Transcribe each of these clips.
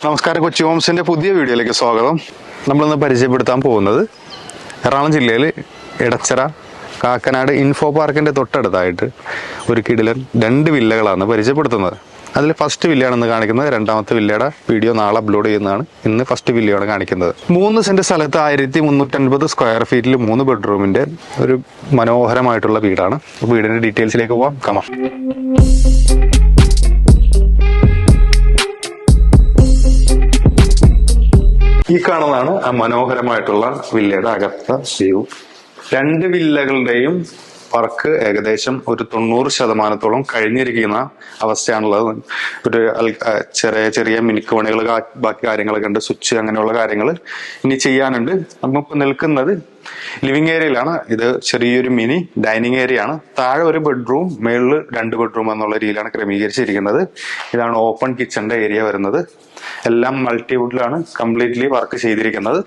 നമസ്കാരം, കൊച്ചി ഹോംസിന്റെ പുതിയ വീഡിയോയിലേക്ക് സ്വാഗതം. നമ്മളിന്ന് പരിചയപ്പെടുത്താൻ പോകുന്നത് എറണാകുളം ജില്ലയിൽ എടച്ചറ കാക്കനാട് ഇൻഫോ പാർക്കിന്റെ തൊട്ടടുത്തായിട്ട് ഒരു കിടിലൻ 2 വില്ലകളാണ് പരിചയപ്പെടുത്തുന്നത്. അതിൽ ഫസ്റ്റ് വില്ലയാണെന്ന് കാണിക്കുന്നത്. രണ്ടാമത്തെ വില്ലയുടെ വീഡിയോ നാളെ അപ്ലോഡ് ചെയ്യുന്നതാണ്. ഇന്ന് ഫസ്റ്റ് വില്ലയാണ് കാണിക്കുന്നത്. 3 സെന്റ് സ്ഥലത്ത് 1350 സ്ക്വയർ ഫീറ്റിൽ 3 ബെഡ്റൂമിന്റെ ഒരു മനോഹരമായിട്ടുള്ള വീടാണ്. വീടിന്റെ ഡീറ്റെയിൽസിലേക്ക് പോവാം. കമാ. ഈ കാണുന്നതാണ് ആ മനോഹരമായിട്ടുള്ള വില്ലയുടെ അകത്ത വ്യൂ. 2 വില്ലകളുടെയും വർക്ക് ഏകദേശം ഒരു 90% കഴിഞ്ഞിരിക്കുന്ന അവസ്ഥയാണുള്ളത്. ഒരു ചെറിയ ചെറിയ മിനുക്കുപണികൾ, ബാക്കി കാര്യങ്ങളൊക്കെ ഉണ്ട്. സ്വിച്ച് അങ്ങനെയുള്ള കാര്യങ്ങൾ ഇനി ചെയ്യാനുണ്ട്. നമ്മളിപ്പോൾ നിൽക്കുന്നത് ലിവിംഗ് ഏരിയയിലാണ്. ഇത് ചെറിയൊരു മിനി ഡൈനിങ് ഏരിയ ആണ്. താഴെ ഒരു ബെഡ്റൂം, മേളിൽ 2 ബെഡ്റൂം എന്നുള്ള രീതിയിലാണ് ക്രമീകരിച്ചിരിക്കുന്നത്. ഇതാണ് ഓപ്പൺ കിച്ചന്റെ ഏരിയ വരുന്നത്. എല്ലാം മൾട്ടിവുഡിലാണ് കംപ്ലീറ്റ്ലി വർക്ക് ചെയ്തിരിക്കുന്നത്.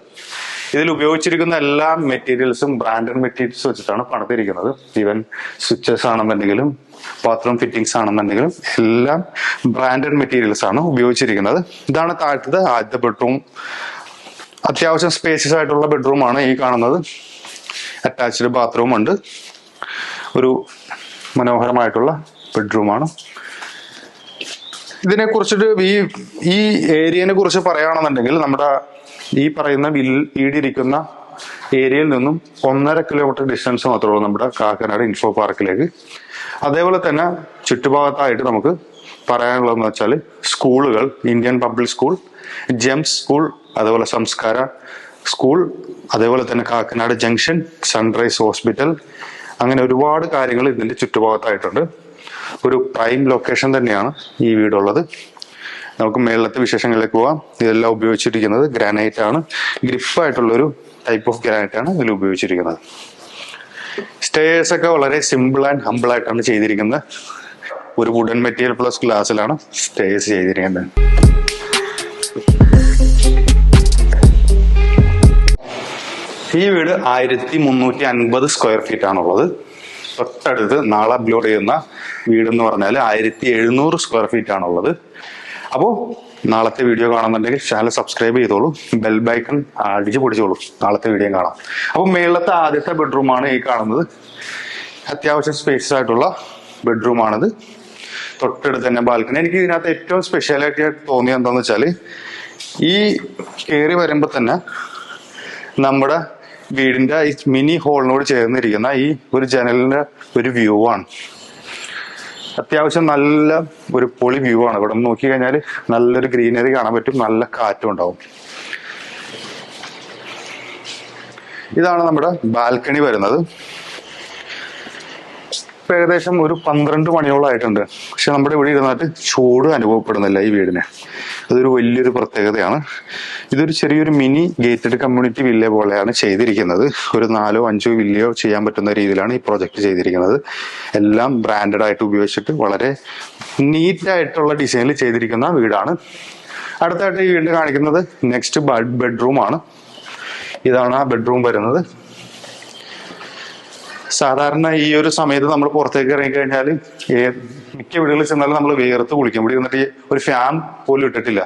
ഇതിൽ ഉപയോഗിച്ചിരിക്കുന്ന എല്ലാ മെറ്റീരിയൽസും ബ്രാൻഡഡ് മെറ്റീരിയൽസ് വെച്ചിട്ടാണ് പണിതിരിക്കുന്നത്. ഈവൻ സ്വിച്ചസ് ആണെന്നുണ്ടെങ്കിലും ബാത്റൂം ഫിറ്റിംഗ്സ് ആണെന്നുണ്ടെങ്കിലും എല്ലാം ബ്രാൻഡഡ് മെറ്റീരിയൽസ് ആണ് ഉപയോഗിച്ചിരിക്കുന്നത്. ഇതാണ് താഴത്തത് ആദ്യത്തെ ബെഡ്റൂം. അത്യാവശ്യം സ്പേഷ്യസ് ആയിട്ടുള്ള ബെഡ്റൂം ആണ് ഈ കാണുന്നത്. അറ്റാച്ച്ഡ് ബാത്റൂം ഉണ്ട്. ഒരു മനോഹരമായിട്ടുള്ള ബെഡ്റൂമാണ്. ഇതിനെ കുറിച്ചിട്ട് ഈ ഏരിയനെ കുറിച്ച് പറയുകയാണെന്നുണ്ടെങ്കിൽ നമ്മുടെ ഈ പറയുന്ന വീടിരിക്കുന്ന ഏരിയയിൽ നിന്നും 1.5 കിലോമീറ്റർ ഡിസ്റ്റൻസ് മാത്രമേ ഉള്ളൂ നമ്മുടെ കാക്കനാട് ഇൻഫോ പാർക്കിലേക്ക്. അതേപോലെ തന്നെ ചുറ്റുഭാഗത്തായിട്ട് നമുക്ക് പറയാനുള്ളതെന്ന് വെച്ചാൽ സ്കൂളുകൾ, Indian public school, Gems school, അതേപോലെ സംസ്കാര സ്കൂൾ, അതേപോലെ തന്നെ കാക്കനാട് ജംഗ്ഷൻ, സൺറൈസ് ഹോസ്പിറ്റൽ, അങ്ങനെ ഒരുപാട് കാര്യങ്ങൾ ഇതിന്റെ ചുറ്റുഭാഗത്തായിട്ടുണ്ട്. ഒരു പ്രൈം ലൊക്കേഷൻ തന്നെയാണ് ഈ വീടുള്ളത്. നമുക്ക് മേളത്തെ വിശേഷങ്ങളിലേക്ക് പോവാം. ഇതെല്ലാം ഉപയോഗിച്ചിരിക്കുന്നത് ഗ്രാനൈറ്റ് ആണ്. ഗ്രിപ്പായിട്ടുള്ളൊരു ടൈപ്പ് ഓഫ് ഗ്രാനൈറ്റ് ആണ് ഇതിൽ ഉപയോഗിച്ചിരിക്കുന്നത്. സ്റ്റേഴ്സ് ഒക്കെ വളരെ സിമ്പിൾ ആൻഡ് ഹംബിൾ ആയിട്ടാണ് ചെയ്തിരിക്കുന്നത്. ഒരു വുഡൻ മെറ്റീരിയൽ പ്ലസ് ഗ്ലാസ്സിലാണ് സ്റ്റേഴ്സ് ചെയ്തിരിക്കുന്നത്. ഈ വീട് 1350 സ്ക്വയർ ഫീറ്റ് ആണുള്ളത്. തൊട്ടടുത്ത് നാളെ അപ്ലോഡ് ചെയ്യുന്ന വീടെന്ന് പറഞ്ഞാൽ 1700 സ്ക്വയർ ഫീറ്റ് ആണുള്ളത്. അപ്പോൾ നാളത്തെ വീഡിയോ കാണുന്നുണ്ടെങ്കിൽ ചാനൽ സബ്സ്ക്രൈബ് ചെയ്തോളൂ, ബെൽ ബൈക്കൺ അടിച്ചു പൊടിച്ചോളൂ. നാളത്തെ വീഡിയോ കാണാം. അപ്പോൾ മേളത്തെ ആദ്യത്തെ ബെഡ്റൂമാണ് ഈ കാണുന്നത്. അത്യാവശ്യം സ്പേഷ്യസ് ആയിട്ടുള്ള ബെഡ്റൂമാണിത്. തൊട്ടടുത്ത് തന്നെ ബാൽക്കണി. എനിക്ക് ഇതിനകത്ത് ഏറ്റവും സ്പെഷ്യാലിറ്റി ആയിട്ട് തോന്നിയത് എന്താണെന്ന് വെച്ചാൽ, ഈ കയറി വരുമ്പോൾ തന്നെ നമ്മുടെ വീടിന്റെ ഈ മിനി ഹോളിനോട് ചേർന്നിരിക്കുന്ന ഈ ഒരു ജനലിന്റെ ഒരു വ്യൂ ആണ്. അത്യാവശ്യം നല്ല ഒരു പൊളി വ്യൂ ആണ്. ഇവിടെ നിന്ന് നോക്കി കഴിഞ്ഞാൽ നല്ലൊരു ഗ്രീനറി കാണാൻ പറ്റും, നല്ല കാറ്റും ഉണ്ടാവും. ഇതാണ് നമ്മുടെ ബാൽക്കണി വരുന്നത്. ഇപ്പൊ ഏകദേശം ഒരു 12 മണിയോളം ആയിട്ടുണ്ട്. പക്ഷെ നമ്മുടെ ഇവിടെ ഇരുന്നിട്ട് ചൂട് അനുഭവപ്പെടുന്നില്ല ഈ വീടിന്. അതൊരു വലിയൊരു പ്രത്യേകതയാണ്. ഇതൊരു ചെറിയൊരു മിനി ഗേറ്റഡ് കമ്മ്യൂണിറ്റി വില്ല പോലെയാണ് ചെയ്തിരിക്കുന്നത്. ഒരു 4 5 വില്ലയോ ചെയ്യാൻ പറ്റുന്ന രീതിയിലാണ് ഈ പ്രോജക്റ്റ് ചെയ്തിരിക്കുന്നത്. എല്ലാം ബ്രാൻഡഡ് ആയിട്ട് ഉപയോഗിച്ചിട്ട് വളരെ നീറ്റായിട്ടുള്ള ഡിസൈനിൽ ചെയ്തിരിക്കുന്ന വീടാണ്. അടുത്തായിട്ട് ഈ വീട് കാണിക്കുന്നത് നെക്സ്റ്റ് ബെഡ്റൂം ആണ്. ഇതാണ് ആ ബെഡ്റൂം വരുന്നത്. സാധാരണ ഈ ഒരു സമയത്ത് നമ്മൾ പുറത്തേക്ക് ഇറങ്ങിക്കഴിഞ്ഞാൽ മിക്ക വീടുകളിൽ ചെന്നാലും നമ്മൾ വേർത്ത് കുളിക്കും. ഇവിടെ ഇരുന്നിട്ട് ഒരു ഫാൻ പോലും ഇട്ടിട്ടില്ല.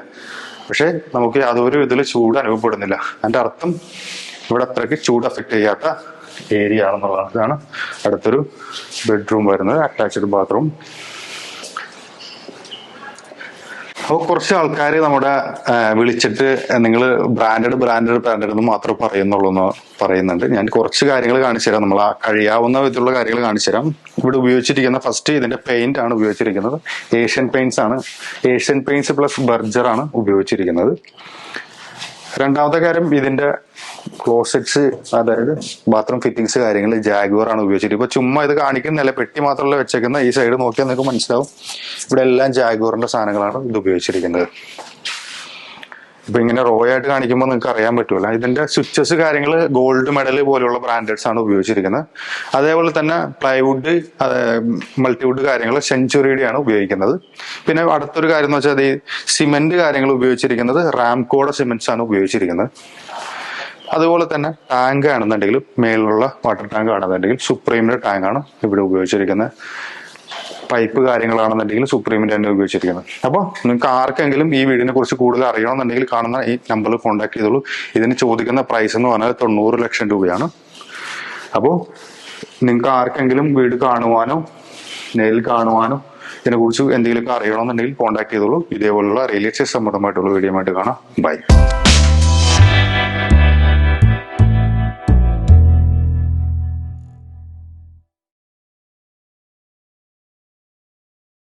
പക്ഷെ നമുക്ക് യാതൊരു ഇതിൽ ചൂട് അനുഭവപ്പെടുന്നില്ല. അതിന്റെ അർത്ഥം ഇവിടെ അത്രയ്ക്ക് ചൂട് അഫക്ട് ചെയ്യാത്ത ഏരിയ ആണെന്നുള്ളതാണ്. ഇതാണ് അടുത്തൊരു ബെഡ്റൂം വരുന്നത്, അറ്റാച്ച്ഡ് ബാത്റൂം. അപ്പോൾ കുറച്ച് ആൾക്കാർ നമ്മുടെ വിളിച്ചിട്ട് നിങ്ങൾ ബ്രാൻഡഡ് എന്ന് മാത്രമേ പറയുന്നുള്ളൂ എന്ന് പറയുന്നുണ്ട്. ഞാൻ കുറച്ച് കാര്യങ്ങൾ കാണിച്ചു തരാം. നമ്മൾ ആ കഴിയാവുന്ന വിധത്തിലുള്ള കാര്യങ്ങൾ കാണിച്ചു തരാം. ഇവിടെ ഉപയോഗിച്ചിരിക്കുന്ന ഫസ്റ്റ് ഇതിന്റെ പെയിന്റ് ആണ് ഉപയോഗിച്ചിരിക്കുന്നത്. ഏഷ്യൻ പെയിന്റ്സ് ആണ്. ഏഷ്യൻ പെയിന്റ്സ് പ്ലസ് ബർജർ ആണ് ഉപയോഗിച്ചിരിക്കുന്നത്. രണ്ടാമത്തെ കാര്യം, ഇതിന്റെ ക്ലോസറ്റ്സ്, അതായത് ബാത്റൂം ഫിറ്റിംഗ്സ് കാര്യങ്ങൾ ജാഗ്വർ ആണ് ഉപയോഗിച്ചിട്ട്. ഇപ്പൊ ചുമ്മാ ഇത് കാണിക്കുന്നില്ല, പെട്ടി മാത്രമല്ല വെച്ചേക്കുന്ന. ഈ സൈഡ് നോക്കിയാൽ നിങ്ങൾക്ക് മനസ്സിലാവും ഇവിടെ എല്ലാം ജാഗ്വറിന്റെ സാധനങ്ങളാണ് ഇത് ഉപയോഗിച്ചിരിക്കുന്നത്. ഇപ്പൊ ഇങ്ങനെ റോ ആയിട്ട് കാണിക്കുമ്പോൾ നിങ്ങൾക്ക് അറിയാൻ പറ്റുമല്ലോ. ഇതിന്റെ സ്വിച്ചസ് കാര്യങ്ങൾ ഗോൾഡ് മെഡൽ പോലെയുള്ള ബ്രാൻഡഡ്സ് ആണ് ഉപയോഗിച്ചിരിക്കുന്നത്. അതേപോലെ തന്നെ പ്ലൈവുഡ്, മൾട്ടിവുഡ് കാര്യങ്ങൾ സെഞ്ചുറിയുടെ ആണ് ഉപയോഗിക്കുന്നത്. പിന്നെ അടുത്തൊരു കാര്യം എന്ന് വെച്ചാൽ, ഈ സിമെന്റ് കാര്യങ്ങൾ ഉപയോഗിച്ചിരിക്കുന്നത് റാംകോയുടെ സിമെന്റ്സ് ആണ് ഉപയോഗിച്ചിരിക്കുന്നത്. അതുപോലെ തന്നെ ടാങ്ക് ആണെന്നുണ്ടെങ്കിലും, മേളിലുള്ള വാട്ടർ ടാങ്ക് ആണെന്നുണ്ടെങ്കിൽ സുപ്രീമിന്റെ ടാങ്ക് ആണ് ഇവിടെ ഉപയോഗിച്ചിരിക്കുന്നത്. പൈപ്പ് കാര്യങ്ങളാണെന്നുണ്ടെങ്കിൽ സുപ്രീമിന്റെ തന്നെ ഉപയോഗിച്ചിരിക്കുന്നത്. അപ്പോൾ നിങ്ങൾക്ക് ആർക്കെങ്കിലും ഈ വീടിനെ കുറിച്ച് കൂടുതൽ അറിയണമെന്നുണ്ടെങ്കിൽ കാണുന്ന ഈ നമ്പറിൽ കോൺടാക്ട് ചെയ്തോളൂ. ഇതിന് ചോദിക്കുന്ന പ്രൈസ് എന്ന് പറഞ്ഞാൽ 90 ലക്ഷം രൂപയാണ്. അപ്പോൾ നിങ്ങൾക്ക് ആർക്കെങ്കിലും വീട് കാണുവാനോ നേരിൽ കാണുവാനോ ഇതിനെക്കുറിച്ച് എന്തെങ്കിലുമൊക്കെ അറിയണമെന്നുണ്ടെങ്കിൽ കോൺടാക്ട് ചെയ്തോളൂ. ഇതേപോലുള്ള റിയൽ എസ്റ്റേറ്റ് സംബന്ധമായിട്ടുള്ള വീഡിയോ ആയിട്ട് കാണാം. ബൈ.